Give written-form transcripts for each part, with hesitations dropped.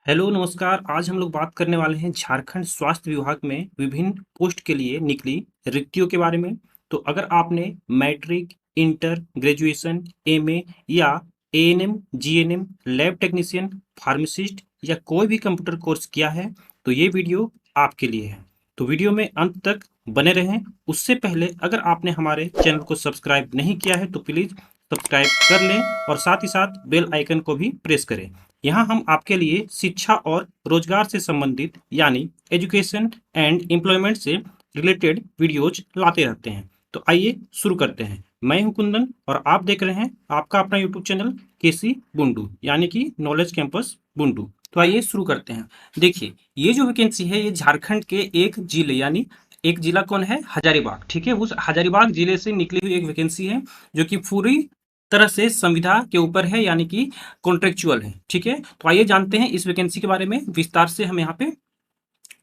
Hello नमस्कार। आज हम लोग बात करने वाले हैं झारखंड स्वास्थ्य विभाग में विभिन्न पोस्ट के लिए निकली रिक्तियों के बारे में। तो अगर आपने मैट्रिक, इंटर, ग्रेजुएशन, एमए या ANM, GNM, lab technician, pharmacist या कोई भी कंप्यूटर कोर्स किया है तो ये वीडियो आपके लिए है। तो वीडियो में अंत तक बने रहें। उससे पहले अगर आपने हमारे चैनल को सब्सक्राइब नहीं किया है तो प्लीज़ सब्सक्राइब कर लें और साथ ही साथ बेल आइकन को भी प्रेस करें। यहाँ हम आपके लिए शिक्षा और रोजगार से संबंधित यानी एजुकेशन एंड एम्प्लॉयमेंट से रिलेटेड वीडियोज लाते रहते हैं। तो आइए शुरू करते हैं। मैं हूं कुंदन और आप देख रहे हैं आपका अपना यूट्यूब चैनल केसी बुंडू यानी कि नॉलेज कैंपस बुंडू। तो आइए शुरू करते हैं। देखिए, ये जो वैकेंसी है ये झारखंड के एक जिले यानी एक जिला कौन है, हजारीबाग। ठीक है, उस हजारीबाग जिले से निकली हुई एक वैकेंसी है जो कि पूरी तरह से संविदा के ऊपर है यानी कि कॉन्ट्रेक्चुअल है। ठीक है, तो आइए जानते हैं इस वैकेंसी के बारे में विस्तार से। हम यहाँ पे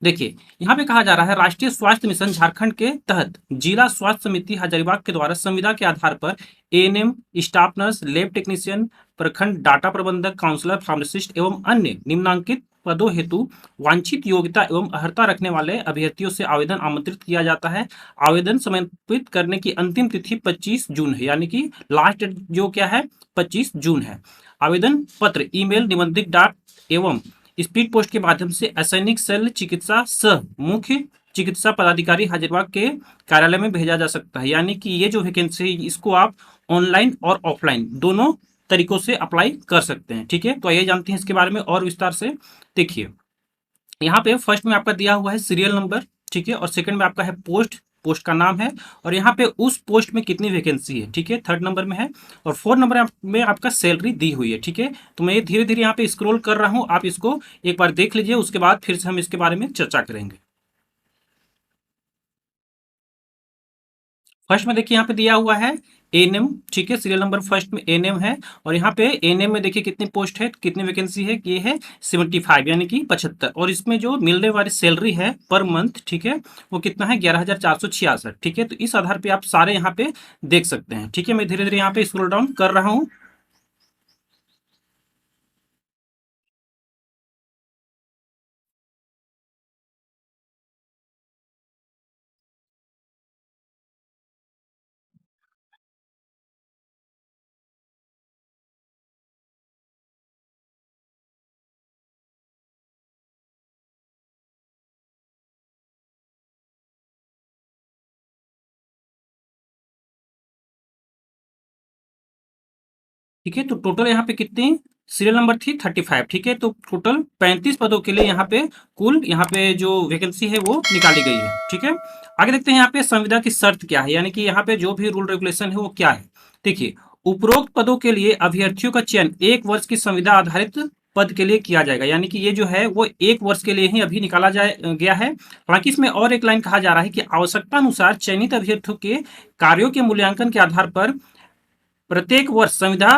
देखिए, यहाँ पे कहा जा रहा है राष्ट्रीय स्वास्थ्य मिशन झारखंड के तहत जिला स्वास्थ्य समिति हजारीबाग के द्वारा संविदा के आधार पर ANM, staff nurse, lab technician, प्रखंड डाटा प्रबंधक, काउंसलर, फार्मासिस्ट एवं अन्य निम्नांकित पदों हेतु वांछित योग्यता एवं अर्हता रखने वाले अभ्यर्थियों से आवेदन आमंत्रित किया जाता है। आवेदन समर्पित करने की अंतिम तिथि 25 जून है यानी कि लास्ट जो क्या है 25 जून है। आवेदन पत्र ईमेल निबंधित डाक एवं स्पीड पोस्ट के माध्यम से असैनिक शल्य चिकित्सा सह मुख्य चिकित्सा पदाधिकारी हजारीबाग के कार्यालय में भेजा जा सकता है। यानी कि ये जो वैकेंसी है इसको आप ऑनलाइन और ऑफलाइन दोनों तरीकों से अप्लाई कर सकते हैं। ठीक है, तो ये जानते हैं इसके बारे में और विस्तार से। देखिए, यहाँ पे फर्स्ट में आपका दिया हुआ है सीरियल नंबर। ठीक है, और सेकंड में आपका है पोस्ट, पोस्ट का नाम है और यहाँ पे उस पोस्ट में कितनी वैकेंसी है। ठीक है, थर्ड नंबर में है और फोर्थ नंबर में आपका सैलरी दी हुई है। ठीक है, तो मैं ये धीरे धीरे यहाँ पे स्क्रॉल कर रहा हूँ, आप इसको एक बार देख लीजिए, उसके बाद फिर से हम इसके बारे में चर्चा करेंगे। फर्स्ट में देखिए यहाँ पे दिया हुआ है एएनएम। ठीक है, सीरियल नंबर फर्स्ट में एएनएम है और यहाँ पे एएनएम में देखिए कितनी पोस्ट है, कितनी वैकेंसी है, ये है 75 यानी कि 75। और इसमें जो मिलने वाली सैलरी है पर मंथ, ठीक है, वो कितना है 11,466। ठीक है, तो इस आधार पे आप सारे यहाँ पे देख सकते हैं। ठीक है, मैं धीरे धीरे यहाँ पे स्क्रॉल डाउन कर रहा हूँ। ठीक है, तो टोटल यहाँ पे कितनी सीरियल नंबर थी 35। ठीक है, तो टोटल 35 पदों के लिए यहाँ पे कुल यहाँ पे जो वैकेंसी है वो निकाली गई है। ठीक है, आगे देखते हैं यहाँ पे संविदा की शर्त क्या है, यानी कि यहाँ पे जो भी रूल रेगुलेशन है वो क्या है। देखिए, उपरोक्त पदों के लिए अभ्यर्थियों का चयन 1 वर्ष की संविदा आधारित पद के लिए किया जाएगा। यानी कि ये जो है वो 1 वर्ष के लिए ही अभी निकाला जाए गया है। हालांकि इसमें और एक लाइन कहा जा रहा है कि आवश्यकता अनुसार चयनित अभ्यर्थियों के कार्यों के मूल्यांकन के आधार पर प्रत्येक वर्ष संविदा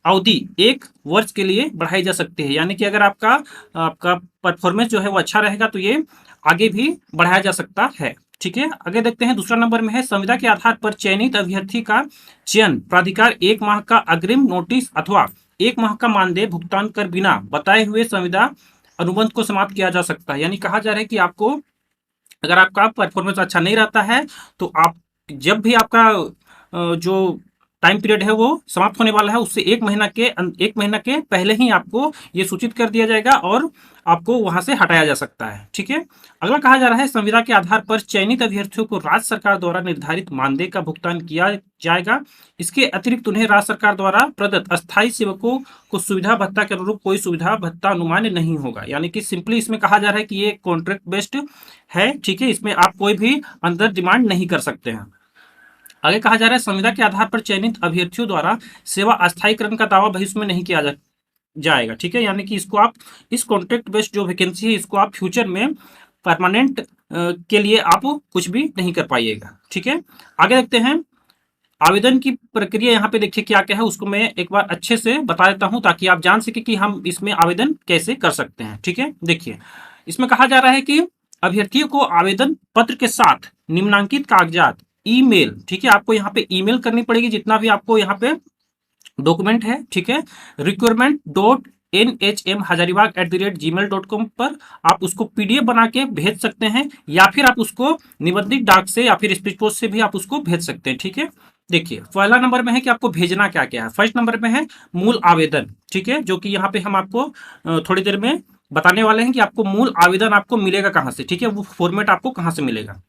अवधि 1 वर्ष के लिए बढ़ाई जा सकती है। यानी कि अगर आपका आपका परफॉर्मेंस जो है वो अच्छा रहेगा तो ये आगे भी बढ़ाया जा सकता है। ठीक है, आगे देखते हैं दूसरा नंबर में है संविदा के आधार पर चयनित अभ्यर्थी का चयन प्राधिकार 1 माह का अग्रिम नोटिस अथवा 1 माह का मानदेय भुगतान कर बिना बताए हुए संविदा अनुबंध को समाप्त किया जा सकता है। यानी कहा जा रहा है कि आपको अगर आपका परफॉर्मेंस अच्छा नहीं रहता है तो आप जब भी आपका जो टाइम पीरियड है वो समाप्त होने वाला है उससे 1 महीना के पहले ही आपको ये सूचित कर दिया जाएगा और आपको वहां से हटाया जा सकता है। ठीक है, अगला कहा जा रहा है संविदा के आधार पर चयनित अभ्यर्थियों को राज्य सरकार द्वारा निर्धारित मानदेय का भुगतान किया जाएगा। इसके अतिरिक्त उन्हें राज्य सरकार द्वारा प्रदत्त अस्थायी सेवकों को सुविधा भत्ता के अनुरूप कोई सुविधा भत्ता अनुमान्य नहीं होगा। यानी कि सिंपली इसमें कहा जा रहा है कि ये कॉन्ट्रैक्ट बेस्ड है। ठीक है, इसमें आप कोई भी अंदर डिमांड नहीं कर सकते हैं। आगे कहा जा रहा है संविदा के आधार पर चयनित अभ्यर्थियों द्वारा सेवा अस्थायीकरण का दावा भविष्य में नहीं किया जाएगा। ठीक है, यानी कि इसको आप इस कॉन्ट्रैक्ट बेस्ड जो वैकेंसी है इसको आप फ्यूचर में परमानेंट के लिए आप कुछ भी नहीं कर पाइएगा। ठीक है, आगे देखते हैं आवेदन की प्रक्रिया। यहाँ पे देखिए क्या क्या है उसको मैं एक बार अच्छे से बता देता हूँ ताकि आप जान सके कि हम इसमें आवेदन कैसे कर सकते हैं। ठीक है, देखिए इसमें कहा जा रहा है कि अभ्यर्थियों को आवेदन पत्र के साथ निम्नांकित कागजात ईमेल, ठीक है, आपको यहाँ पे ईमेल करनी पड़ेगी जितना भी आपको यहाँ पे डॉक्यूमेंट है। ठीक है, रिक्वायरमेंट डॉट nhm hazaribagh@gmail.com पर आप उसको पीडीएफ बना के भेज सकते हैं, या फिर आप उसको निबंधित डाक से या फिर स्पीड पोस्ट से भी आप उसको भेज सकते हैं। ठीक है, देखिए पहला नंबर में है कि आपको भेजना क्या क्या है। फर्स्ट नंबर में है मूल आवेदन, ठीक है, जो कि यहाँ पे हम आपको थोड़ी देर में बताने वाले हैं कि आपको मूल आवेदन आपको मिलेगा कहाँ से, ठीक है, वो फॉर्मेट आपको कहाँ से मिलेगा।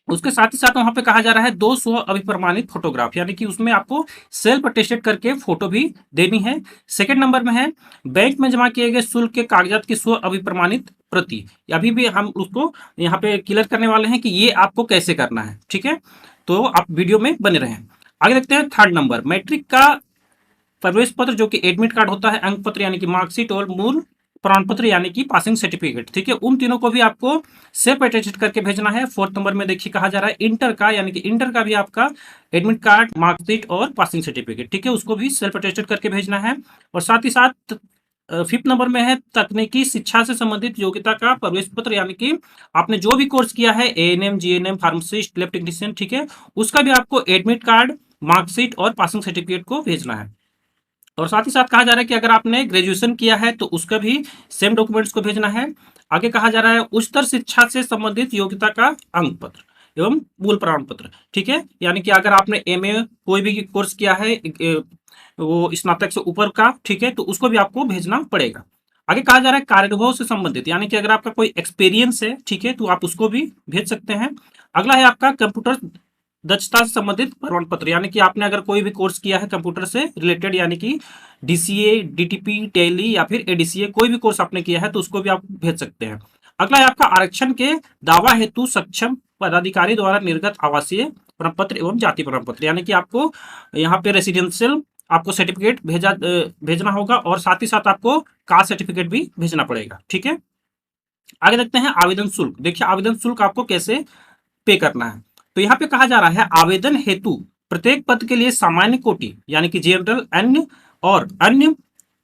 उसके साथ ही साथ वहां पे कहा जा रहा है 200 अभिप्रमाणित फोटोग्राफ, यानी कि उसमें आपको सेल्फ अटेस्टेड करके फोटो भी देनी है। सेकंड नंबर में है बैंक में जमा किए गए शुल्क के कागजात की स्व अभिप्रमाणित प्रति। अभी भी हम उसको यहाँ पे क्लियर करने वाले हैं कि ये आपको कैसे करना है, ठीक है, तो आप वीडियो में बने रहें। आगे देखते हैं थर्ड नंबर, मैट्रिक का प्रवेश पत्र जो कि एडमिट कार्ड होता है, अंक पत्र यानी कि मार्कशीट, और मूल प्रमाण पत्र यानी कि पासिंग सर्टिफिकेट, ठीक है, उन तीनों को भी आपको सेल्फ अटेस्टेड करके भेजना है। फोर्थ नंबर में देखिए कहा जा रहा है इंटर का, यानी कि इंटर का भी आपका एडमिट कार्ड, मार्कशीट और पासिंग सर्टिफिकेट, ठीक है, उसको भी सेल्फ अटेस्टेड करके भेजना है। और साथ ही साथ फिफ्थ नंबर में है तकनीकी शिक्षा से संबंधित योग्यता का प्रवेश पत्र, यानी कि आपने जो भी कोर्स किया है, ANM, GNM, pharmacist, lab technician, ठीक है, उसका भी आपको एडमिट कार्ड, मार्कशीट और पासिंग सर्टिफिकेट को भेजना है। और साथ ही साथ कहा जा रहा है कि अगर आपने ग्रेजुएशन किया है तो उसका भी सेम डॉक्यूमेंट्स को भेजना है। आगे कहा जा रहा है उच्चतर शिक्षा से संबंधित योग्यता का अंक पत्र एवं मूल प्रमाण पत्र, ठीक है, यानी कि अगर आपने एमए कोई भी कोर्स किया है वो स्नातक से ऊपर का, ठीक है, तो उसको भी आपको भेजना पड़ेगा। आगे कहा जा रहा है कार्यानुभव से संबंधित, यानी कि अगर आपका कोई एक्सपीरियंस है, ठीक है, तो आप उसको भी भेज सकते हैं। अगला है आपका कंप्यूटर दक्षता से संबंधित प्रमाण पत्र, यानी कि आपने अगर कोई भी कोर्स किया है कंप्यूटर से रिलेटेड, यानी कि डीसीए, डीटीपी, टेली या फिर एडीसीए, कोई भी कोर्स आपने किया है तो उसको भी आप भेज सकते हैं। अगला है आपका आरक्षण के दावा हेतु सक्षम पदाधिकारी द्वारा निर्गत आवासीय प्रमाण पत्र एवं जाति प्रमाण पत्र, यानी कि आपको यहाँ पे रेसिडेंशियल आपको सर्टिफिकेट भेजना होगा, और साथ ही साथ आपको कास्ट सर्टिफिकेट भी भेजना पड़ेगा, ठीक है। आगे देखते हैं आवेदन शुल्क। देखिए आवेदन शुल्क आपको कैसे पे करना है। तो यहाँ पे कहा जा रहा है आवेदन हेतु प्रत्येक पद के लिए सामान्य कोटि यानी कि जनरल, अन्य और अन्य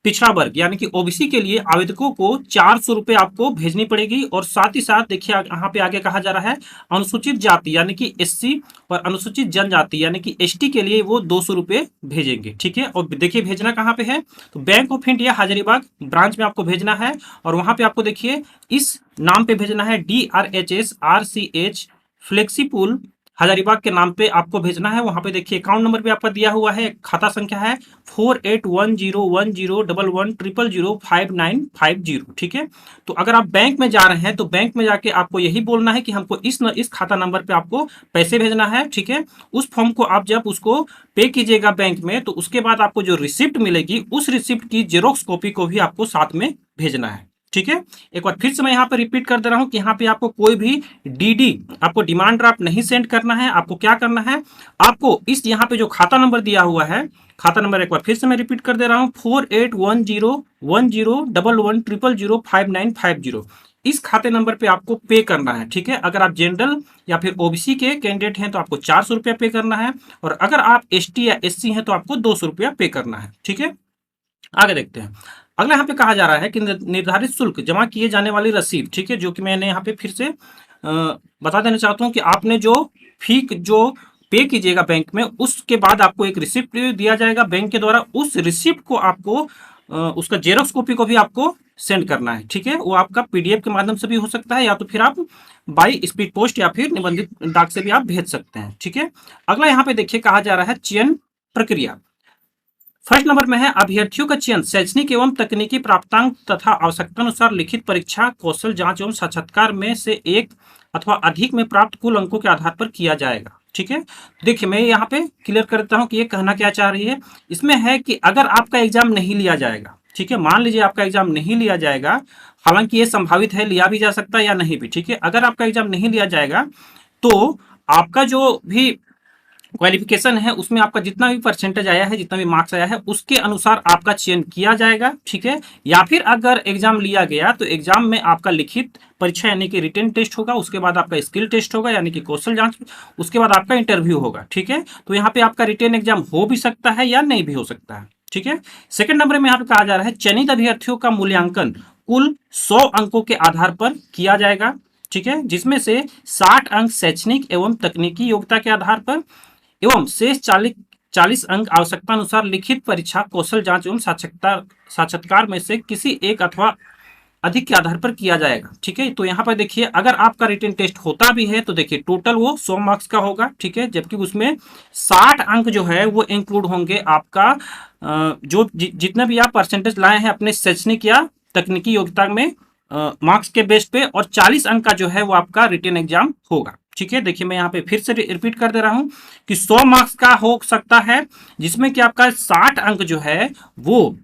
पिछड़ा वर्ग यानी कि ओबीसी के लिए आवेदकों को 400 रुपए आपको भेजनी पड़ेगी। और साथ ही साथ देखिए यहाँ पे आगे कहा जा रहा है अनुसूचित जाति यानी कि एससी और अनुसूचित जनजाति यानी कि एसटी के लिए वो 200 रुपए भेजेंगे, ठीक है। और देखिए भेजना कहाँ पे है, तो bank of India Hazaribagh branch में आपको भेजना है, और वहां पे आपको देखिए इस नाम पे भेजना है DRHSRCH फ्लेक्सीपुल हजारीबाग के नाम पे आपको भेजना है। वहां पे देखिए अकाउंट नंबर भी आपका दिया हुआ है, खाता संख्या है 4810101100005950, ठीक है। तो अगर आप बैंक में जा रहे हैं तो बैंक में जाके आपको यही बोलना है कि हमको इस खाता नंबर पे आपको पैसे भेजना है, ठीक है। उस फॉर्म को आप जब उसको पे कीजिएगा बैंक में, तो उसके बाद आपको जो रिसिप्ट मिलेगी उस रिसिप्ट की जेरोक्स कॉपी को भी आपको साथ में भेजना है, ठीक है। एक बार फिर से मैं यहाँ पे रिपीट कर दे रहा हूँ कि यहाँ पे आपको कोई भी डीडी, आपको डिमांड ड्राफ्ट नहीं सेंड करना है। आपको क्या करना है, आपको इस यहाँ पे जो खाता नंबर दिया हुआ है, खाता नंबर एक बार फिर से मैं रिपीट कर दे रहा हूँ 4810101100005950, इस खाते नंबर पे आपको पे करना है, ठीक है। अगर आप जनरल या फिर ओबीसी के कैंडिडेट हैं तो आपको 400 रुपया पे करना है, और अगर आप एसटी या एससी हैं तो आपको 200 रुपया पे करना है, ठीक है। आगे देखते हैं। अगला यहाँ पे कहा जा रहा है कि निर्धारित शुल्क जमा किए जाने वाली रसीद, ठीक है, जो कि मैंने यहाँ पे फिर से बता देना चाहता हूँ कि आपने जो फी जो पे कीजिएगा बैंक में, उसके बाद आपको एक रिसिप्ट दिया जाएगा बैंक के द्वारा। उस रिसिप्ट को आपको उसका जेरोक्स कॉपी को भी आपको सेंड करना है, ठीक है। वो आपका पीडीएफ के माध्यम से भी हो सकता है, या तो फिर आप बाई स्पीड पोस्ट या फिर निबंधित डाक से भी आप भेज सकते हैं, ठीक है। अगला यहाँ पे देखिए कहा जा रहा है चयन प्रक्रिया। फर्स्ट नंबर में है अभ्यर्थियों का चयन शैक्षणिक एवं तकनीकी प्राप्तांक तथा आवश्यकता अनुसार लिखित परीक्षा, कौशल जांच एवं साक्षात्कार में से एक अथवा अधिक में प्राप्त कुल अंकों के आधार पर किया जाएगा, ठीक है। देखिए मैं यहाँ पे क्लियर कर देता हूँ कि ये कहना क्या चाह रही है। इसमें है कि अगर आपका एग्जाम नहीं लिया जाएगा, ठीक है, मान लीजिए आपका एग्जाम नहीं लिया जाएगा, हालांकि ये संभावित है लिया भी जा सकता है या नहीं भी, ठीक है। अगर आपका एग्जाम नहीं लिया जाएगा तो आपका जो भी क्वालिफिकेशन है उसमें आपका जितना भी परसेंटेज आया है, जितना भी मार्क्स आया है, उसके अनुसार आपका चयन किया जाएगा, ठीक है। या फिर अगर एग्जाम लिया गया तो एग्जाम में आपका लिखित परीक्षा यानी कि रिटन टेस्ट होगा, उसके बाद आपका स्किल टेस्ट होगा यानी कि कौशल जांच, उसके बाद आपका इंटरव्यू होगा, ठीक है। तो यहाँ पे आपका रिटन एग्जाम हो भी सकता है या नहीं भी हो सकता है, ठीक है। सेकंड नंबर में यहाँ पे कहा जा रहा है चयनित अभ्यर्थियों का मूल्यांकन कुल 100 अंकों के आधार पर किया जाएगा, ठीक है, जिसमें से 60 अंक शैक्षणिक एवं तकनीकी योग्यता के आधार पर एवं शेष 40 अंक आवश्यकता अनुसार लिखित परीक्षा, कौशल जांच एवं साक्षात्कार में से किसी एक अथवा अधिक के आधार पर किया जाएगा। ठीक है, तो यहाँ पर देखिए अगर आपका रिटन टेस्ट होता भी है तो देखिए टोटल वो 100 मार्क्स का होगा। ठीक है, जबकि उसमें 60 अंक जो है वो इंक्लूड होंगे आपका जो जितना भी आप परसेंटेज लाए हैं अपने शैक्षणिक या तकनीकी योग्यता में मार्क्स के बेस पे, और 40 अंक का जो है वो आपका रिटन एग्जाम होगा। ठीक है, देखिए मैं यहाँ पे फिर से रिपीट कर दे रहा हूं कि 100 मार्क्स का हो सकता है, जिसमें कि आपका 60 अंक जो है वो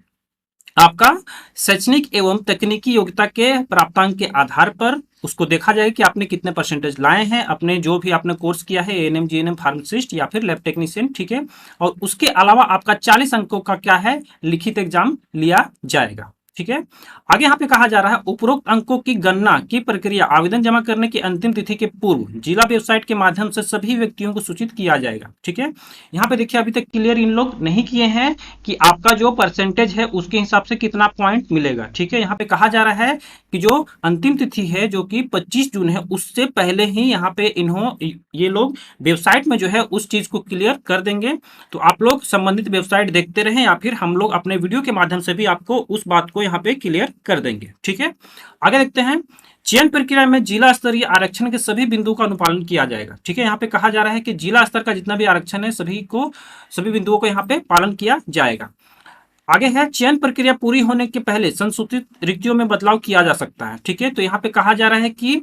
आपका शैक्षणिक एवं तकनीकी योग्यता के प्राप्तांक के आधार पर उसको देखा जाए कि आपने कितने परसेंटेज लाए हैं अपने जो भी आपने कोर्स किया है, एएनएम, जीएनएम, फार्मासिस्ट या फिर लैब टेक्नीशियन। ठीक है, और उसके अलावा आपका 40 अंकों का क्या है लिखित एग्जाम लिया जाएगा। ठीक है, आगे यहाँ पे कहा जा रहा है उपरोक्त अंकों की गणना की प्रक्रिया आवेदन जमा करने की अंतिम तिथि के पूर्व जिला वेबसाइट के माध्यम से सभी व्यक्तियों को सूचित किया जाएगा। ठीक है, यहाँ पे देखिए अभी तक क्लियर इन लोग नहीं किए हैं कि आपका जो परसेंटेज है उसके हिसाब से कितना पॉइंट मिलेगा। ठीक है, यहाँ पे कहा जा रहा है कि जो अंतिम तिथि है जो कि 25 जून है उससे पहले ही यहाँ पे ये लोग वेबसाइट में जो है उस चीज को क्लियर कर देंगे। तो आप लोग संबंधित वेबसाइट देखते रहें या फिर हम लोग अपने वीडियो के माध्यम से भी आपको उस बात को यहाँ पे क्लियर कर देंगे। ठीक है, आगे देखते हैं। चयन प्रक्रिया में जिला स्तरीय आरक्षण के सभी बिंदुओं का अनुपालन किया जाएगा। ठीक है, यहाँ पे कहा जा रहा है कि जिला स्तर का जितना भी आरक्षण है सभी बिंदुओं को यहाँ पे पालन किया जाएगा। आगे है चयन प्रक्रिया पूरी होने के पहले संशोधित रिक्तियों में बदलाव किया जा सकता है। ठीक है, तो यहाँ पे कहा जा रहा है कि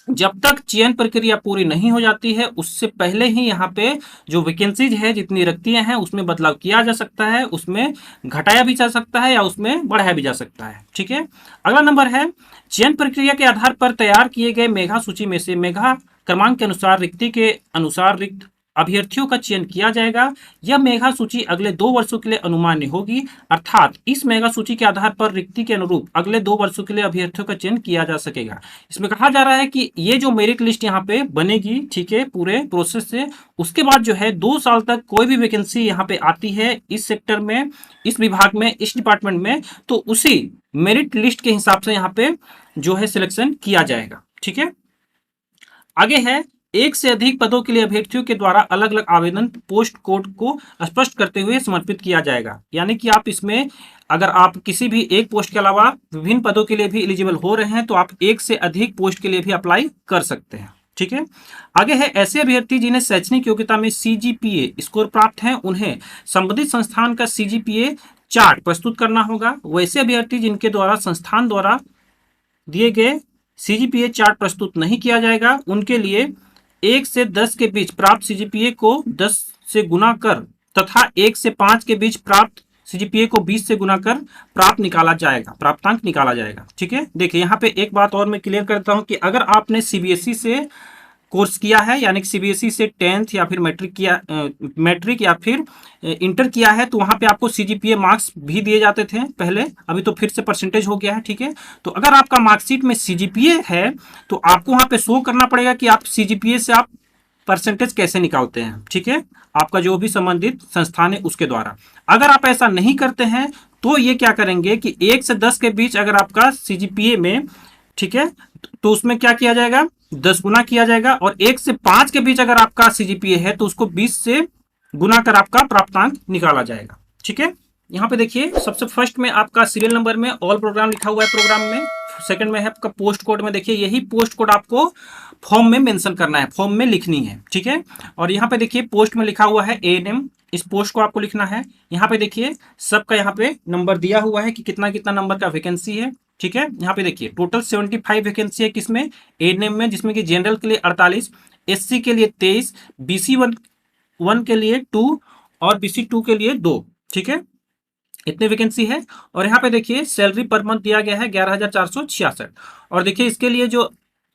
जब तक चयन प्रक्रिया पूरी नहीं हो जाती है उससे पहले ही यहाँ पे जो वैकेंसीज है जितनी रिक्तियां हैं उसमें बदलाव किया जा सकता है, उसमें घटाया भी जा सकता है या उसमें बढ़ाया भी जा सकता है। ठीक है, अगला नंबर है चयन प्रक्रिया के आधार पर तैयार किए गए मेधा सूची में से मेधा क्रमांक के अनुसार रिक्ति के अनुसार रिक्त अभ्यर्थियों का चयन किया जाएगा। यह मेघा सूची अगले 2 वर्षों के लिए अनुमान्य होगी, अर्थात इस मेघा सूची के आधार पर रिक्ति के अनुरूप अगले 2 वर्षों के लिए अभ्यर्थियों का चयन किया जा सकेगा। इसमें कहा जा रहा है कि ये जो मेरिट लिस्ट यहाँ पे बनेगी, ठीक है, पूरे प्रोसेस से उसके बाद जो है 2 साल तक कोई भी वैकेंसी यहाँ पे आती है इस सेक्टर में, इस विभाग में, इस डिपार्टमेंट में, तो उसी मेरिट लिस्ट के हिसाब से यहाँ पे जो है सिलेक्शन किया जाएगा। ठीक है, आगे है एक से अधिक पदों के लिए अभ्यर्थियों के द्वारा अलग अलग आवेदन पोस्ट कोड को स्पष्ट करते हुए समर्पित किया जाएगा। यानी कि आप इसमें अगर आप किसी भी एक पोस्ट के अलावा विभिन्न पदों के लिए भी एलिजिबल हो रहे हैं तो आप एक से अधिक पोस्ट के लिए भी अप्लाई कर सकते हैं। ठीक है, आगे है ऐसे अभ्यर्थी जिन्हें शैक्षणिक योग्यता में CGPA स्कोर प्राप्त है उन्हें संबंधित संस्थान का CGPA चार्ट प्रस्तुत करना होगा। वैसे अभ्यर्थी जिनके द्वारा संस्थान द्वारा दिए गए CGPA चार्ट प्रस्तुत नहीं किया जाएगा उनके लिए 1 से 10 के बीच प्राप्त CGPA को 10 से गुना कर तथा 1 से 5 के बीच प्राप्त CGPA को 20 से गुना कर प्राप्तांक निकाला जाएगा। ठीक है, देखिए यहाँ पे एक बात और मैं क्लियर करता हूँ कि अगर आपने CBSE से कोर्स किया है यानी कि CBSE से 10th या फिर मैट्रिक या फिर इंटर किया है तो वहां पे आपको CGPA मार्क्स भी दिए जाते थे पहले, अभी तो फिर से परसेंटेज हो गया है। ठीक है, तो अगर आपका मार्कशीट में CGPA है तो आपको वहां पे शो करना पड़ेगा कि आप CGPA से आप परसेंटेज कैसे निकालते हैं। ठीक है, आपका जो भी संबंधित संस्थान है उसके द्वारा। अगर आप ऐसा नहीं करते हैं तो ये क्या करेंगे कि 1 से 10 के बीच अगर आपका CGPA में, ठीक है, तो उसमें क्या किया जाएगा 10 गुना किया जाएगा, और 1 से 5 के बीच अगर आपका CGPA है तो उसको 20 से गुना कर आपका प्राप्तांक निकाला जाएगा। ठीक है, यहाँ पे देखिए सबसे फर्स्ट में आपका सीरियल नंबर में ऑल प्रोग्राम लिखा हुआ है प्रोग्राम में, सेकंड में है आपका पोस्ट कोड में, देखिए यही पोस्ट कोड आपको फॉर्म में मेंशन करना है, फॉर्म में लिखनी है। ठीक है, और यहाँ पे देखिए पोस्ट में लिखा हुआ है ANM, इस पोस्ट को आपको लिखना है। यहाँ पे देखिए सबका यहाँ पे नंबर दिया हुआ है कि कितना कितना नंबर का वैकेंसी है। ठीक है, यहाँ पे देखिए टोटल 75 वैकेंसी है किसमें, ANM में, जिसमें कि जनरल के लिए 48, SC के लिए 23, BC 1 के लिए 2 और BC 2 के लिए 2। ठीक है, इतने वैकेंसी है। और यहाँ पे देखिए सैलरी पर मंथ दिया गया है 11,466, और देखिए इसके लिए जो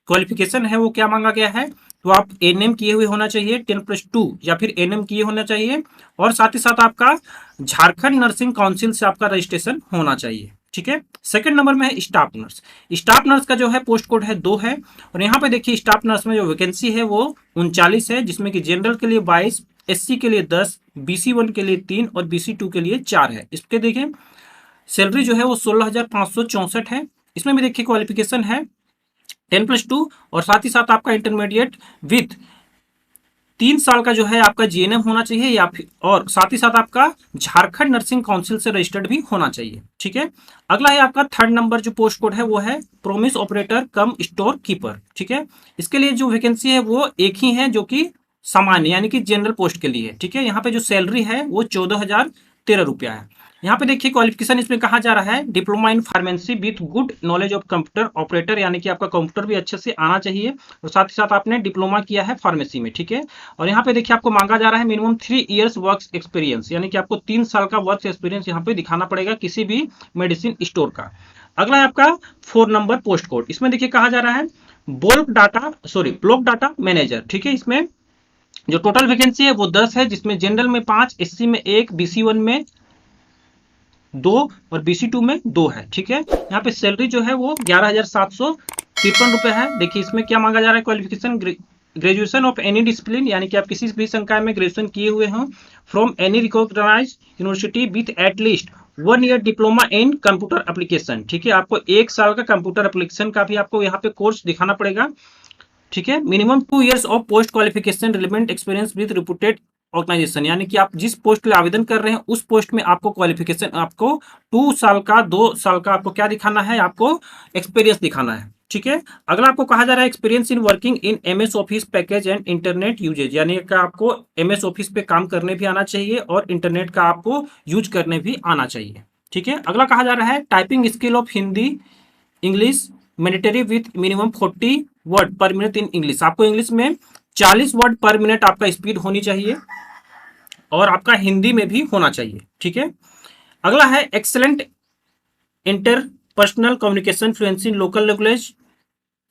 क्वालिफिकेशन है वो क्या मांगा गया है, तो आप ANM किए हुए होना चाहिए 10+2 या फिर ANM किए होना चाहिए, और साथ ही साथ आपका झारखंड नर्सिंग काउंसिल से आपका रजिस्ट्रेशन होना चाहिए। ठीक है, सेकंड नंबर में है स्टाफ नर्स। स्टाफ नर्स का जो है पोस्ट कोड है 2 है, और यहाँ पे देखिए स्टाफ नर्स में जो वैकेंसी है वो 39 है, जिसमें कि जनरल के लिए 22, SC के लिए 10, BC 1 के लिए 3 और BC 2 के लिए 4 है। इसके देखिए सैलरी जो है वो 16,564 है। इसमें भी देखिए क्वालिफिकेशन है 10+2 और साथ ही साथ आपका इंटरमीडिएट विथ 3 साल का जो है आपका जीएनएम होना चाहिए या फिर और साथ ही साथ आपका झारखंड नर्सिंग काउंसिल से रजिस्टर्ड भी होना चाहिए। ठीक है, अगला है आपका थर्ड नंबर जो पोस्ट कोड है वो है प्रोमिस ऑपरेटर कम स्टोर कीपर। ठीक है, इसके लिए जो वैकेंसी है वो एक ही है जो कि सामान्य यानी कि जनरल पोस्ट के लिए। ठीक है, यहाँ पे जो सैलरी है वो 14,013 रुपया है। यहाँ पे देखिए क्वालिफिकेशन इसमें कहा जा रहा है diploma in pharmacy with good knowledge of computer operator, यानी कि आपका कंप्यूटर भी अच्छे से आना चाहिए और साथ ही साथ आपने डिप्लोमा किया है फार्मेसी में। ठीक है, और यहाँ पे देखिए आपको मांगा जा रहा है मिनिमम 3 इयर्स वर्क एक्सपीरियंस, यानी कि आपको 3 साल का वर्क एक्सपीरियंस यहाँ पे दिखाना पड़ेगा किसी भी मेडिसिन स्टोर का। अगला है आपका 4 नंबर पोस्ट कोड। इसमें देखिए कहा जा रहा है ब्लॉक डाटा मैनेजर। ठीक है, इसमें जो टोटल वैकेंसी है वो 10 है, जिसमें जनरल में 5, एससी में 1, बीसी 1 में 2 और BC2 में 2 है। ठीक है, यहाँ पे सैलरी जो है वो 11,753 रुपए है। देखिए इसमें क्या मांगा जा रहा है, qualification graduation of any discipline, यानी कि आप किसी भी संकाय में ग्रेजुएशन किए हुए हों from any recognised university with at least 1 year diploma in computer application. ठीक है, आपको 1 साल का कंप्यूटर एप्लीकेशन का भी आपको यहाँ पे कोर्स दिखाना पड़ेगा। ठीक है, minimum 2 years of post qualification relevant experience with reputed organisation, यानी कि आप जिस पोस्ट के लिए आवेदन कर रहे हैं उस पोस्ट में आपको क्वालिफिकेशन आपको 2 साल का 2 साल का आपको क्या दिखाना है, आपको एक्सपीरियंस दिखाना है। ठीक है, अगला आपको कहा जा रहा है experience in working in MS office package and internet usage, यानी कि आपको MS ऑफिस पे काम करने भी आना चाहिए और इंटरनेट का आपको यूज करने भी आना चाहिए। ठीक है, अगला कहा जा रहा है typing skill of Hindi English mandatory with minimum 40 word पर मिनट इन इंग्लिश, आपको इंग्लिश में 40 वर्ड पर मिनट आपका स्पीड होनी चाहिए और आपका हिंदी में भी होना चाहिए। ठीक है, अगला है excellent interpersonal communication fluency in local language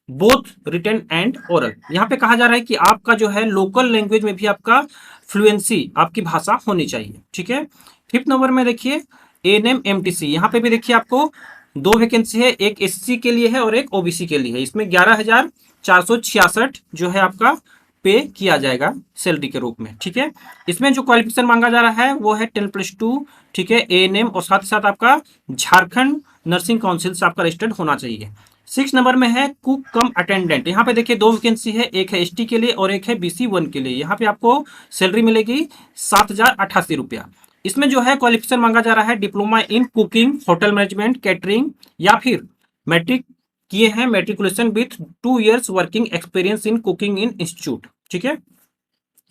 both written and oral, यहाँ पे कहा जा रहा है कि आपका जो है लोकल लैंग्वेज में भी आपका फ्लुएंसी आपकी भाषा होनी चाहिए। ठीक है, 5th नंबर में देखिए ANM MTC, यहाँ पे भी देखिए आपको 2 वैकेंसी है, एक SC के लिए है और एक OBC के लिए है। इसमें 11,466 जो है आपका पे किया जाएगा सैलरी के रूप में। ठीक है, इसमें जो क्वालिफिकेशन मांगा जा रहा है वो है 10+2। ठीक है, ANM और साथ ही साथ आपका झारखंड नर्सिंग काउंसिल से आपका रजिस्टर्ड होना चाहिए। 6 नंबर में है कुक कम अटेंडेंट, यहाँ पे देखिए 2 वैकेंसी है, एक है ST के लिए और एक है BC1 के लिए। यहाँ पे आपको सैलरी मिलेगी 7,088 रुपया। इसमें जो है क्वालिफिकेशन मांगा जा रहा है diploma in cooking hotel management catering या फिर मैट्रिक किए हैं matriculation with 2 years working experience in cooking in institute. ठीक है,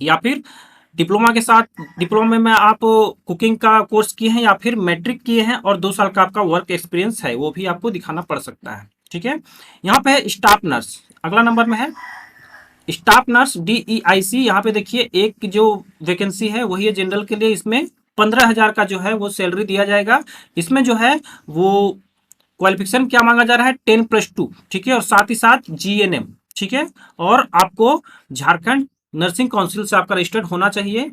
या फिर डिप्लोमा के साथ डिप्लोमा में आप कुकिंग का कोर्स किए हैं या फिर मैट्रिक किए हैं और 2 साल का आपका वर्क एक्सपीरियंस है, वो भी आपको दिखाना पड़ सकता है। ठीक है, यहाँ पे है स्टाफ नर्स, अगला नंबर में है स्टाफ नर्स DEIC। यहाँ पे देखिए एक जो वैकेंसी है वही है जनरल के लिए, इसमें 15,000 का जो है वो सैलरी दिया जाएगा। इसमें जो है वो क्वालिफिकेशन क्या मांगा जा रहा है 10+2। ठीक है, और साथ ही साथ GNM। ठीक है, और आपको झारखंड नर्सिंग काउंसिल से आपका रजिस्टर्ड होना चाहिए।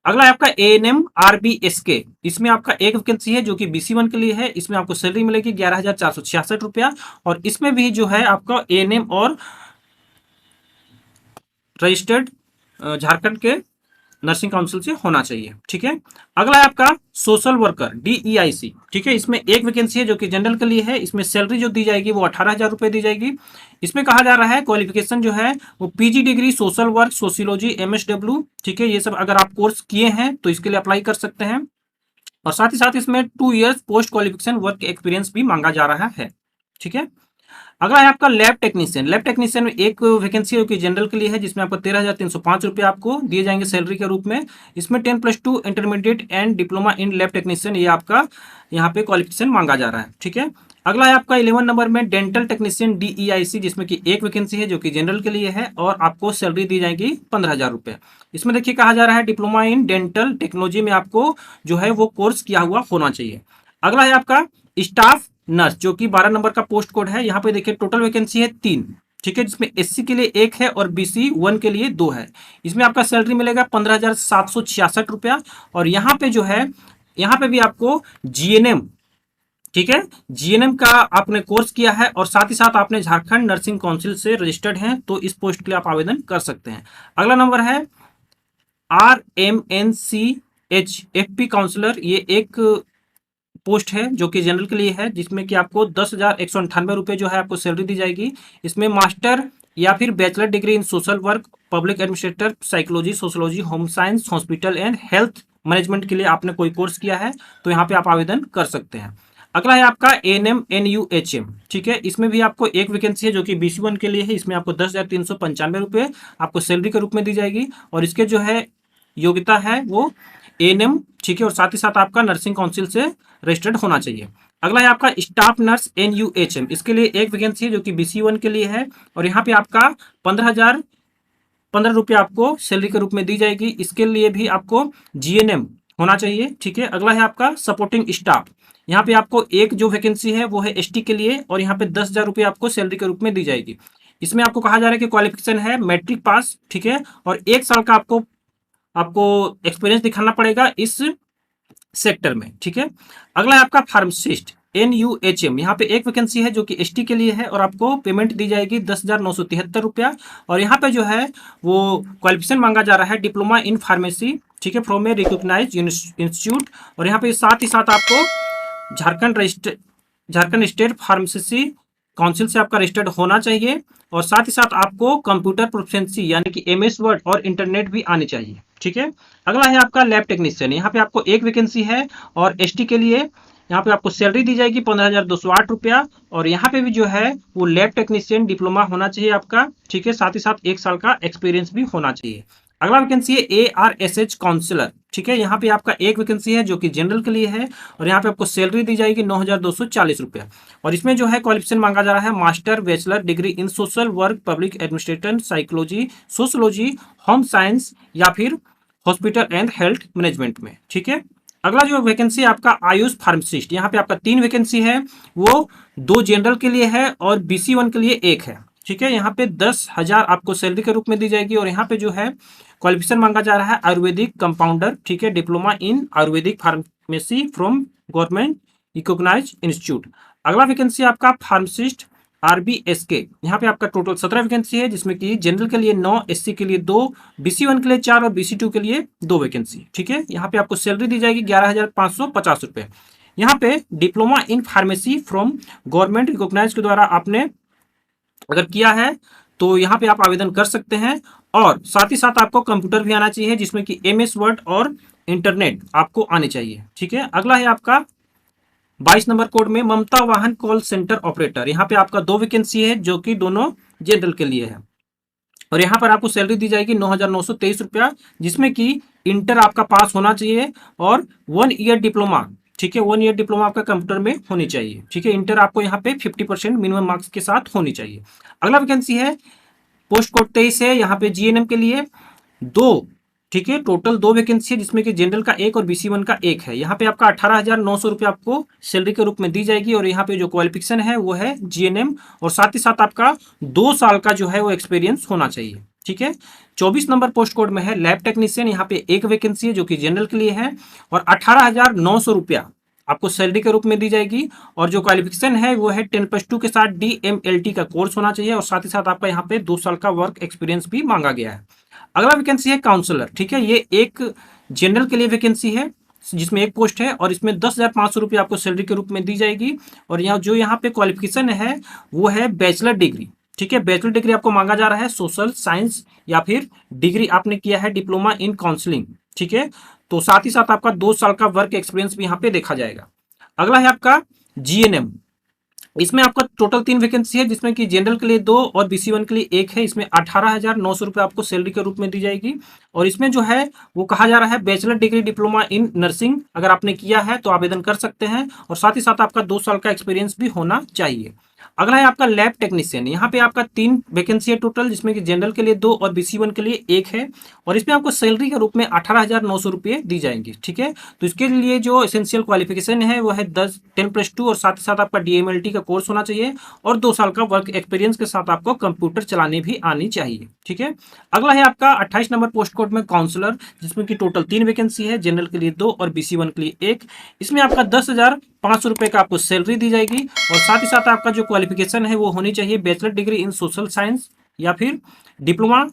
अगला है आपका ANM RBSK, इसमें आपका एक वैकेंसी है जो कि BC1 के लिए है। इसमें आपको सैलरी मिलेगी 11,466 रुपया और इसमें भी जो है आपका ANM और रजिस्टर्ड झारखंड के नर्सिंग काउंसिल से होना चाहिए। ठीक है, अगला है आपका सोशल वर्कर DEIC। ठीक है, इसमें एक वैकेंसी है जो कि जनरल के लिए है। इसमें सैलरी जो दी जाएगी वो 18,000 रुपये दी जाएगी। इसमें कहा जा रहा है क्वालिफिकेशन जो है वो PG degree social work sociology MSW। ठीक है, ये सब अगर आप कोर्स किए हैं तो इसके लिए अप्लाई कर सकते हैं और साथ ही साथ इसमें 2 years post qualification work experience भी मांगा जा रहा है। ठीक है, अगला है आपका लैब टेक्नीशियन। लैब टेक्नीशियन में एक वैकेंसी है जो कि जनरल के लिए है, जिसमें आपको 13,305 रुपये आपको दिए जाएंगे सैलरी के रूप में। इसमें 10+2 intermediate and diploma in lab technician ये आपका यहाँ पे क्वालिफिकेशन मांगा जा रहा है। ठीक है, अगला है आपका 11 नंबर में डेंटल टेक्नीशियन DEIC, जिसमें कि एक वैकेंसी है जो कि जनरल के लिए है और आपको सैलरी दी जाएगी 15,000 रुपये। इसमें देखिए कहा जा रहा है डिप्लोमा इन डेंटल टेक्नोलॉजी में आपको जो है वो कोर्स किया हुआ होना चाहिए। अगला है आपका स्टाफ नर्स जो कि 12 नंबर का पोस्ट कोड है। यहाँ पे देखिए टोटल वैकेंसी है 3। ठीक है, जिसमें SC के लिए 1 है और BC1 के लिए 2 है। इसमें आपका सैलरी मिलेगा 15,766 रुपया और यहाँ पे जो है यहाँ पे भी आपको GNM, ठीक है, GNM का आपने कोर्स किया है और साथ ही साथ आपने झारखंड नर्सिंग काउंसिल से रजिस्टर्ड हैं तो इस पोस्ट के लिए आप आवेदन कर सकते हैं। अगला नंबर है RMNCH FP काउंसलर, ये एक पोस्ट है जो कि जनरल के लिए है, जिसमें कि आपको 10,198 रुपये जो है आपको सैलरी दी जाएगी। इसमें मास्टर या फिर bachelor degree in social work, public administrator, psychology, sociology, home science, hospital and health management के लिए आपने कोई कोर्स किया है तो यहाँ पे आप आवेदन कर सकते हैं। अगला है आपका ANM NUHM, ठीक है, इसमें भी आपको एक वैकेंसी है जो कि BC1 के लिए है। इसमें आपको 10,395 रुपये आपको सैलरी के रूप में दी जाएगी और इसके जो है योग्यता है वो ANM, ठीक है, और साथ ही साथ आपका नर्सिंग काउंसिल से रजिस्टर्ड होना चाहिए। अगला है आपका स्टाफ नर्स NUHM, इसके लिए एक वैकेंसी है जो कि BC1 के लिए है और यहाँ पे आपका 15,015 रुपये आपको सैलरी के रूप में दी जाएगी। इसके लिए भी आपको GNM होना चाहिए, ठीक है। अगला है आपका सपोर्टिंग स्टाफ, यहाँ पे आपको एक जो वैकेंसी है वो है ST के लिए और यहाँ पे 10,000 रुपये आपको सैलरी के रूप में दी जाएगी। इसमें आपको कहा जा रहा है कि क्वालिफिकेशन है मैट्रिक पास, ठीक है, और 1 साल का आपको आपको एक्सपीरियंस दिखाना पड़ेगा इस सेक्टर में, ठीक है। अगला है आपका फार्मासिस्ट NUHM, यहाँ पे एक वैकेंसी है जो कि ST के लिए है और आपको पेमेंट दी जाएगी 10,973 रुपया और यहाँ पे जो है वो क्वालिफिकेशन मांगा जा रहा है डिप्लोमा इन फार्मेसी, ठीक है, फ्रॉम ए रिकॉग्नाइज्ड इंस्टीट्यूट और यहाँ पे साथ ही साथ आपको झारखंड स्टेट फार्मेसी काउंसिल से आपका रजिस्टर्ड होना चाहिए और साथ ही साथ आपको कंप्यूटर प्रोफिशिएंसी यानी कि MS वर्ड और इंटरनेट भी आनी चाहिए, ठीक है। अगला है आपका लैब टेक्नीशियन, यहाँ पे आपको एक वैकेंसी है और ST के लिए यहाँ पे आपको सैलरी दी जाएगी 15,208 रुपया और यहाँ पे भी जो है वो लैब टेक्नीशियन डिप्लोमा होना चाहिए आपका, ठीक है, साथ ही साथ 1 साल का एक्सपीरियंस भी होना चाहिए। अगला वैकेंसी है ARSH काउंसलर, ठीक है, यहाँ पे आपका एक वैकेंसी है जो कि जनरल के लिए है और यहाँ पे आपको सैलरी दी जाएगी 9,240 रुपया और इसमें जो है क्वालिफिकेशन मांगा जा रहा है master bachelor degree in social work, public administration, psychology, sociology, home science या फिर हॉस्पिटल एंड हेल्थ मैनेजमेंट में, ठीक है। अगला जो वैकेंसी है आपका आयुष फार्मासिस्ट, यहाँ पे आपका 3 वैकेंसी है, वो 2 जनरल के लिए है और BC1 के लिए 1 है, ठीक है। यहाँ पे 10,000 आपको सैलरी के रूप में दी जाएगी और यहाँ पे जो है क्वालिफिकेशन मांगा जा रहा है आयुर्वेदिक कंपाउंडर, ठीक है, diploma in Ayurvedic pharmacy from government recognised institute. अगला वैकेंसी आपका फार्मासिस्ट RBSK, यहाँ पे आपका टोटल 17 वैकेंसी है जिसमें कि जनरल के लिए 9, SC के लिए 2, BC1 के लिए 4 और BC2 के लिए 2 वैकेंसी, ठीक है। यहाँ पे आपको सैलरी दी जाएगी 11,550 रुपये। यहाँ पे diploma in pharmacy from government recognise के द्वारा आपने अगर किया है तो यहाँ पे आप आवेदन कर सकते हैं और साथ ही साथ आपको कंप्यूटर भी आना चाहिए जिसमें कि MS वर्ड और इंटरनेट आपको आने चाहिए, ठीक है। अगला है आपका 22 नंबर कोड में ममता वाहन कॉल सेंटर ऑपरेटर, यहाँ पे आपका 2 वैकेंसी है जो कि दोनों जनरल के लिए है और यहाँ पर आपको सैलरी दी जाएगी 9,923 रुपया जिसमें कि इंटर आपका पास होना चाहिए और 1 ईयर डिप्लोमा, ठीक है, 1 ईयर डिप्लोमा आपका कंप्यूटर में होनी चाहिए, ठीक है। इंटर आपको यहाँ पे 50% मिनिमम मार्क्स के साथ होनी चाहिए। अगला वैकेंसी है पोस्ट कोड 23 है, यहाँ पे GNM के लिए 2, ठीक है, टोटल 2 वैकेंसी है जिसमें कि जनरल का 1 और BC1 का 1 है। यहाँ पे आपका 18,900 रुपये आपको सैलरी के रूप में दी जाएगी और यहाँ पे जो क्वालिफिकेशन है वो है GNM और साथ ही साथ आपका 2 साल का जो है वो एक्सपीरियंस होना चाहिए, ठीक है। 24 नंबर पोस्ट कोड में है लैब टेक्नीशियन, यहाँ पे एक वैकेंसी है जो कि जनरल के लिए है और 18,900 रुपया आपको सैलरी के रूप में दी जाएगी और जो क्वालिफिकेशन है वो है 10+2 के साथ DMLT का कोर्स होना चाहिए और साथ ही साथ आपका यहाँ पे 2 साल का वर्क एक्सपीरियंस भी मांगा गया है। अगला वैकेंसी है काउंसलर, ठीक है, ये एक जनरल के लिए वैकेंसी है जिसमें एक पोस्ट है और इसमें 10,500 रुपये आपको सैलरी के रूप में दी जाएगी और यहाँ पे क्वालिफिकेशन है वो है बैचलर डिग्री, ठीक है, बैचलर डिग्री आपको मांगा जा रहा है सोशल साइंस या फिर डिग्री आपने किया है डिप्लोमा इन काउंसलिंग, ठीक है, तो साथ ही साथ आपका 2 साल का वर्क एक्सपीरियंस भी यहाँ पे देखा जाएगा। अगला है आपका GNM, इसमें आपका टोटल 3 वैकेंसी है जिसमें कि जनरल के लिए 2 और BC1 के लिए 1 है। इसमें 18,900 रुपये आपको सैलरी के रूप में दी जाएगी और इसमें जो है वो कहा जा रहा है bachelor degree diploma in nursing अगर आपने किया है तो आवेदन कर सकते हैं और साथ ही साथ आपका 2 साल का एक्सपीरियंस भी होना चाहिए। अगला है आपका लैब टेक्नीशियन, यहाँ पे आपका 3 वैकेंसी है टोटल जिसमें कि जनरल के लिए 2 और BC1 के लिए 1 है और इसमें आपको सैलरी के रूप में 18,900 रुपये दी जाएंगी, ठीक है। तो इसके लिए जो एसेंशियल क्वालिफिकेशन है वो है 10+2 और साथ ही साथ आपका DMLT का कोर्स होना चाहिए और 2 साल का वर्क एक्सपीरियंस के साथ आपको कंप्यूटर चलाने भी आनी चाहिए, ठीक है। अगला है आपका 28 नंबर पोस्ट कोड में काउंसलर जिसमें कि टोटल 3 वैकेंसी है, जनरल के लिए 2 और BC1 के लिए 1। इसमें आपका 10,500 रुपये का आपको सैलरी दी जाएगी और साथ ही साथ आपका जो क्वालिफिकेशन है वो होनी चाहिए bachelor degree in social science या फिर डिप्लोमा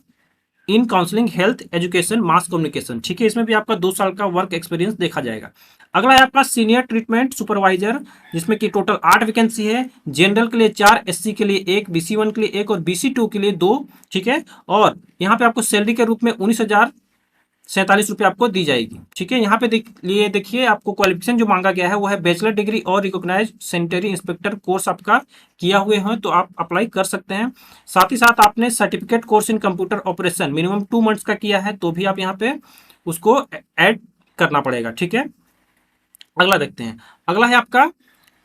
इन counselling health education mass communication, ठीक है। इसमें भी आपका 2 साल का वर्क एक्सपीरियंस देखा जाएगा। अगला है आपका सीनियर ट्रीटमेंट सुपरवाइजर, जिसमें कि टोटल 8 वैकेंसी है। जनरल के लिए 4, एससी के लिए 1, BC1 के लिए 1 और BC2 के लिए 2। ठीक है, और यहाँ पे आपको सैलरी के रूप में 19,047 रुपये आपको दी जाएगी। ठीक है, यहाँ पे देखिए आपको क्वालिफिकेशन जो मांगा गया है वो है बैचलर डिग्री और रिकॉग्नाइज सैनिटरी इंस्पेक्टर कोर्स आपका किया हुए हैं तो आप अप्लाई कर सकते हैं। साथ ही साथ आपने certificate course in computer operation minimum 2 months का किया है तो भी आप यहाँ पे उसको ऐड करना पड़ेगा। ठीक है, अगला देखते हैं। अगला है आपका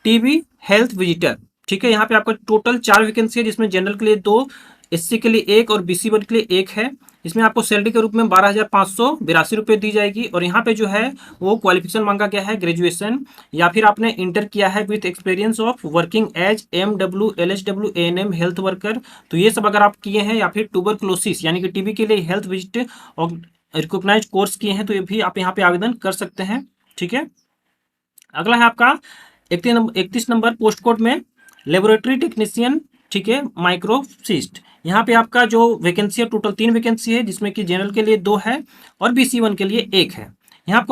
टीबी हेल्थ विजिटर। ठीक है, यहाँ पे आपका टोटल 4 वैकेंसी है, जिसमें जनरल के लिए 2, एससी के लिए 1 और BC1 के लिए 1 है। इसमें आपको सैलरी के रूप में 12,582 रुपये दी जाएगी और यहाँ पे जो है वो क्वालिफिकेशन मांगा गया है ग्रेजुएशन या फिर आपने इंटर किया है with experience of working as MW LHW ANM health worker. तो ये सब अगर आप किए हैं या फिर ट्यूबरकुलोसिस यानी कि टीबी के लिए हेल्थ विजिट और रिकॉग्नाइज्ड कोर्स किए हैं तो ये भी आप यहाँ पे आवेदन कर सकते हैं। ठीक है, अगला है आपका 31 नंबर पोस्ट कोड में लेबोरेटरी टेक्नीशियन। ठीक है, माइक्रोसिस्ट। यहाँ पे आपका जो वैकेंसी है टोटल 3 वैकेंसी है, जिसमें कि जनरल के लिए 2 है और BC1 के लिए 1 है। यहाँ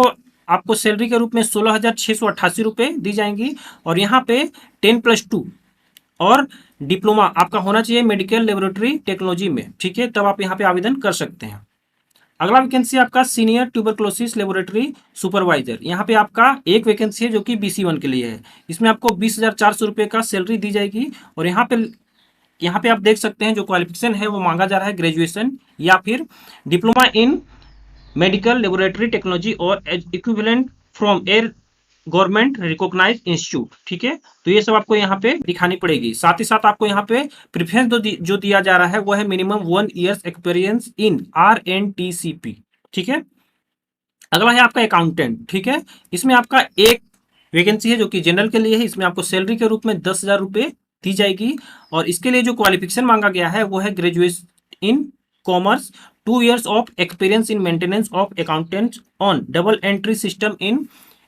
आपको सैलरी के रूप में 16,688 रुपये दी जाएंगी और यहाँ पे 10+2 और डिप्लोमा आपका होना चाहिए मेडिकल लेबोरेटरी टेक्नोलॉजी में। ठीक है, तब आप यहाँ पे आवेदन कर सकते हैं। अगला वैकेंसी आपका सीनियर ट्यूबरक्लोसिस लेबोरेटरी सुपरवाइजर। यहाँ पे आपका एक वैकेंसी है जो कि BC1 के लिए है। इसमें आपको 20,400 रुपये का सैलरी दी जाएगी और यहाँ पे आप देख सकते हैं जो क्वालिफिकेशन है वो मांगा जा रहा है ग्रेजुएशन या फिर diploma in medical laboratory technology और equivalent from a government recognised institute. ठीक है, तो ये सब आपको यहाँ पे दिखानी पड़ेगी। साथ ही साथ आपको यहाँ पे प्रेफरेंस जो दिया जा रहा है वो है minimum 1 years experience in RNTCP। ठीक है, अगला है आपका अकाउंटेंट। ठीक है, इसमें आपका एक वैकेंसी है जो कि जनरल के लिए है। इसमें आपको सैलरी के रूप में 10,000 रुपये दी जाएगी और इसके लिए जो क्वालिफिकेशन मांगा गया है वो है graduate in commerce, 2 years of experience in maintenance of accountants on double entry system in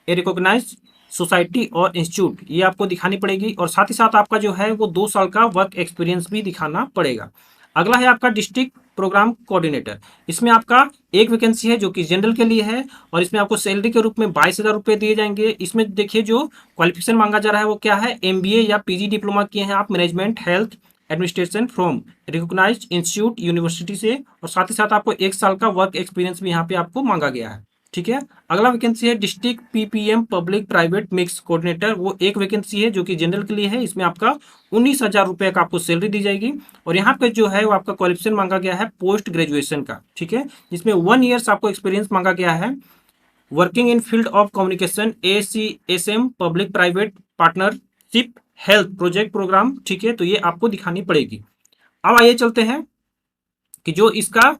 a recognise society और इंस्टीट्यूट। ये आपको दिखानी पड़ेगी और साथ ही साथ आपका जो है वो 2 साल का वर्क एक्सपीरियंस भी दिखाना पड़ेगा। अगला है आपका डिस्ट्रिक्ट प्रोग्राम कोऑर्डिनेटर। इसमें आपका एक वैकेंसी है जो कि जनरल के लिए है और इसमें आपको सैलरी के रूप में 22,000 रुपये दिए जाएंगे। इसमें देखिए जो क्वालिफिकेशन मांगा जा रहा है वो क्या है, MBA या PG डिप्लोमा किए हैं आप management health administration from recognised institute university से और साथ ही साथ आपको 1 साल का वर्क एक्सपीरियंस भी यहाँ पे आपको मांगा गया है। ठीक है, अगला वैकेंसी है district PPM public private mix coordinator. वो एक वैकेंसी है जो कि जनरल के लिए है। इसमें आपका 19,000 रुपये का आपको सैलरी दी जाएगी और यहाँ पे जो है वो आपका क्वालिफिकेशन मांगा गया है पोस्ट ग्रेजुएशन का। ठीक है, जिसमें 1 ईयर्स आपको एक्सपीरियंस मांगा गया है working in field of communication ACSM public private partnership health project programme. ठीक है, तो ये आपको दिखानी पड़ेगी। अब आइए चलते हैं कि जो इसका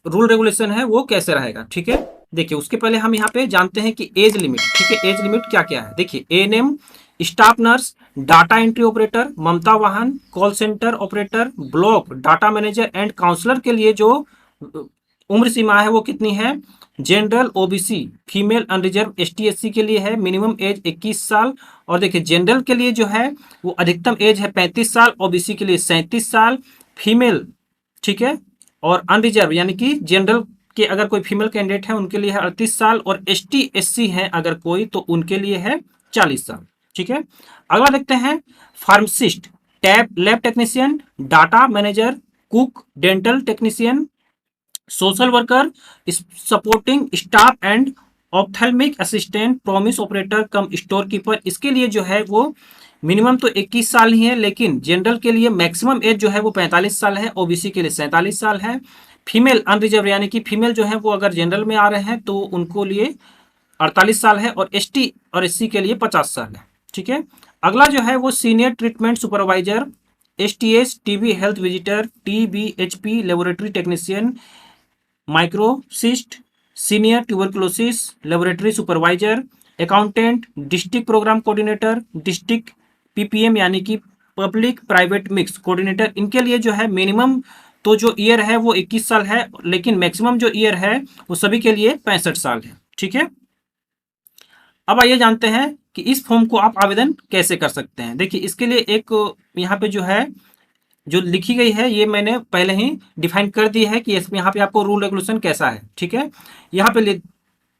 रूल रेगुलेशन है वो कैसे रहेगा। ठीक है, देखिए उसके पहले हम यहाँ पे जानते हैं कि एज लिमिट। ठीक है, एज लिमिट क्या क्या है देखिए, ANM staff nurse, data entry operator, Mamta Vahan, call centre operator, block data manager and counsellor के लिए जो उम्र सीमा है वो कितनी है, general OBC female unreserved ST SC के लिए है मिनिमम एज 21 साल और देखिए जनरल के लिए जो है वो अधिकतम एज है 35 साल, OBC के लिए 37 साल, फीमेल ठीक है और अनरिजर्व यानी कि जनरल के अगर कोई फीमेल कैंडिडेट है उनके लिए है 38 साल और ST SC है अगर कोई तो उनके लिए है 40 साल। ठीक है, अगला देखते हैं pharmacist, lab technician, data manager, cook, dental technician, social worker, supporting staff and ophthalmic assistant, promise operator come store keeper. इसके लिए जो है वो मिनिमम तो 21 साल ही है लेकिन जनरल के लिए मैक्सिमम एज जो है वो 45 साल है, OBC के लिए 47 साल है, फीमेल अनरिजर्व यानी कि फीमेल जो है वो अगर जनरल में आ रहे हैं तो उनको लिए 48 साल है और ST और SC के लिए 50 साल है। ठीक है, अगला जो है वो senior treatment supervisor, STS TB health visitor, TBHP laboratory technician, microscopist, senior tuberculosis laboratory supervisor, accountant, district programme coordinator, district PPM यानी कि पब्लिक प्राइवेट मिक्स कोऑर्डिनेटर। इनके लिए जो है मिनिमम तो जो ईयर है वो 21 साल है लेकिन मैक्सिमम जो ईयर है वो सभी के लिए 65 साल है। ठीक है, अब आइए जानते हैं कि इस फॉर्म को आप आवेदन कैसे कर सकते हैं। देखिए इसके लिए एक यहाँ पे जो है जो लिखी गई है ये मैंने पहले ही डिफाइन कर दी है कि इसमें यहाँ पे आपको रूल रेगुलेशन कैसा है। ठीक है, यहाँ पे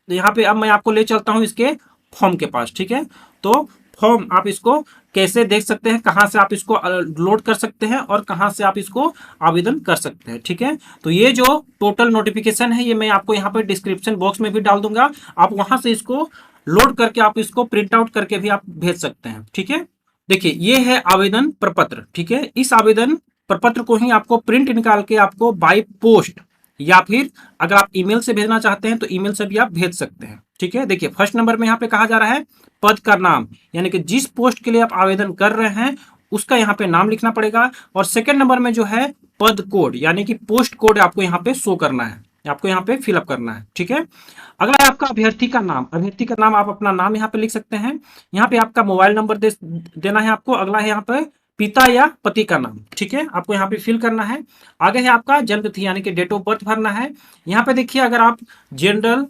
यहाँ पे अब मैं आपको ले चलता हूँ इसके फॉर्म के पास, ठीक है। तो फॉर्म आप इसको कैसे देख सकते हैं, कहाँ से आप इसको लोड कर सकते हैं और कहाँ से आप इसको आवेदन कर सकते हैं, ठीक है। तो ये जो टोटल नोटिफिकेशन है ये मैं आपको यहाँ पर डिस्क्रिप्शन बॉक्स में भी डाल दूंगा, आप वहां से इसको लोड करके आप इसको प्रिंट आउट करके भी आप भेज सकते हैं, ठीक है। देखिए ये है आवेदन प्रपत्र, ठीक है। इस आवेदन प्रपत्र को ही आपको प्रिंट निकाल के आपको बाय पोस्ट या फिर अगर आप ईमेल से भेजना चाहते हैं तो ईमेल से भी आप भेज सकते हैं, ठीक है। देखिए फर्स्ट नंबर में यहाँ पे कहा जा रहा है पद का नाम, यानी कि जिस पोस्ट के लिए आप आवेदन कर रहे हैं उसका यहाँ पे नाम लिखना पड़ेगा। और सेकंड नंबर में जो है पद कोड यानी कि पोस्ट कोड आपको यहाँ पे शो करना है, आपको यहाँ पे फिलअप करना है, ठीक है। अगला है आपका अभ्यर्थी का नाम। अभ्यर्थी का नाम आप अपना नाम यहाँ पे लिख सकते हैं। यहाँ पे आपका मोबाइल नंबर देना है आपको। अगला है यहाँ पे पिता या पति का नाम, ठीक है, आपको यहाँ पे फिल करना है। आगे है आपका जन्म तिथि यानी कि डेट ऑफ बर्थ भरना है। यहाँ पे देखिए अगर आप जनरल,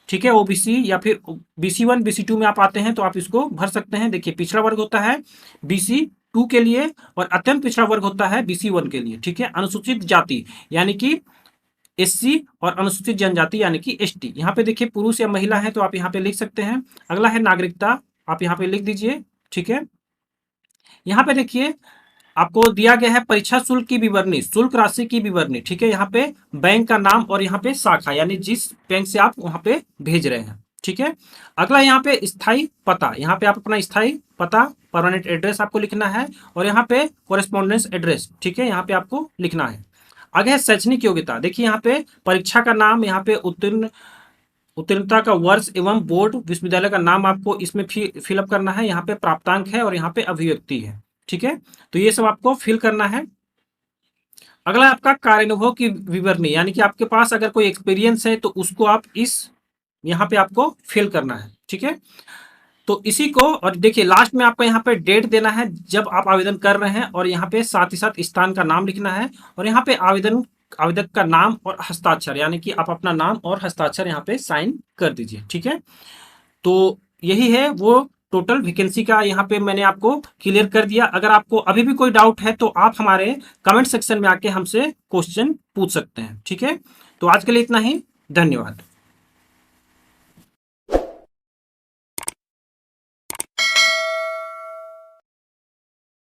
ठीक है, ओबीसी या फिर BC1 BC2 में आप आते हैं तो आप इसको भर सकते हैं। देखिए पिछड़ा वर्ग होता है BC2 के लिए और अत्यंत पिछड़ा वर्ग होता है BC1 के लिए, ठीक है। अनुसूचित जाति यानी कि SC और अनुसूचित जनजाति यानी कि ST। यहाँ पे देखिए पुरुष या महिला है तो आप यहाँ पे लिख सकते हैं। अगला है नागरिकता, आप यहाँ पे लिख दीजिए, ठीक है। यहाँ पे देखिए आपको दिया गया है परीक्षा शुल्क की विवरणी, शुल्क राशि की विवरणी, ठीक है। यहाँ पे बैंक का नाम और यहाँ पे शाखा यानी जिस बैंक से आप वहां पे भेज रहे हैं, ठीक है। अगला यहाँ पे स्थायी पता, यहाँ पे आप अपना स्थायी पता परमानेंट एड्रेस आपको लिखना है और यहाँ पे कोरेस्पॉन्डेंस एड्रेस, ठीक है, यहाँ पे आपको लिखना है। आगे है शैक्षणिक योग्यता। देखिए यहाँ पे परीक्षा का नाम, यहाँ पे उत्तीर्णता का वर्ष एवं बोर्ड विश्वविद्यालय का नाम आपको इसमें फिलअप करना है। यहाँ पे प्राप्तांक है और यहाँ पे अभिव्यक्ति है, ठीक है। तो ये सब आपको फिल करना है। अगला आपका कार्यानुभव की विवरणी यानी कि आपके पास अगर कोई एक्सपीरियंस है तो उसको आप इस यहाँ पे आपको फिल करना है, ठीक है। तो इसी को, और देखिए लास्ट में आपको यहाँ पे डेट देना है जब आप आवेदन कर रहे हैं और यहाँ पे साथ ही साथ स्थान का नाम लिखना है और यहाँ पे आवेदक का नाम और हस्ताक्षर यानी कि आप अपना नाम और हस्ताक्षर यहाँ पे साइन कर दीजिए, ठीक है। तो यही है वो टोटल वैकेंसी का यहाँ पे मैंने आपको क्लियर कर दिया। अगर आपको अभी भी कोई डाउट है तो आप हमारे कमेंट सेक्शन में आके हमसे क्वेश्चन पूछ सकते हैं, ठीक है। तो आज के लिए इतना ही, धन्यवाद।